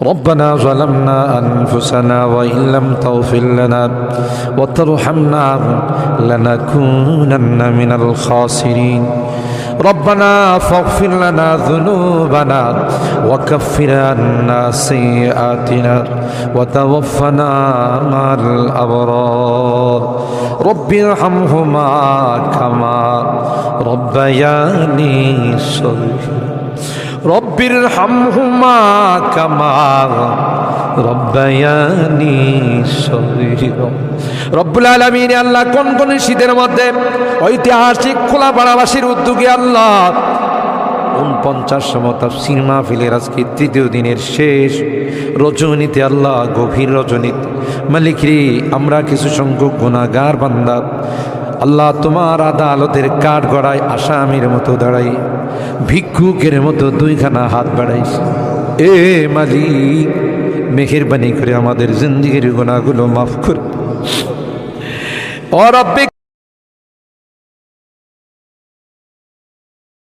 ربنا ظلمنا أنفسنا وإن لم تغفر لنا وترحمنا لنكونن من الخاسرين ربنا فاغفر لنا ذنوبنا وكفر عنا سيئاتنا وتوفنا مع الأبرار رب ارحمهما كما ربياني صغيرا رب ارحمهما كما ربياني صغيرا রব্বুল আলামিন আল্লাহ কোন শীতের মধ্যে ঐতিহাসিক খোলাপাড়াবাসীর উদ্যোগে আল্লাহ 49তম তাফসীর মাহফিলের আজকে তৃতীয় দিনের শেষ রজনীতে আল্লাহ গভীর রজনীতে মালিক রে আমরা কিছু সংখ্যক গুনাহগার বান্দা আল্লাহ তোমার আদালতের কাঠ গড়ায় আসামির মতো দাঁড়াই ভিক্ষুকের মতো দুইখানা হাত বাড়াইছি এ মালিক মেহেরবানি করে আমাদের জিন্দেগির গুনাহগুলো মাফ কর ও রব্বে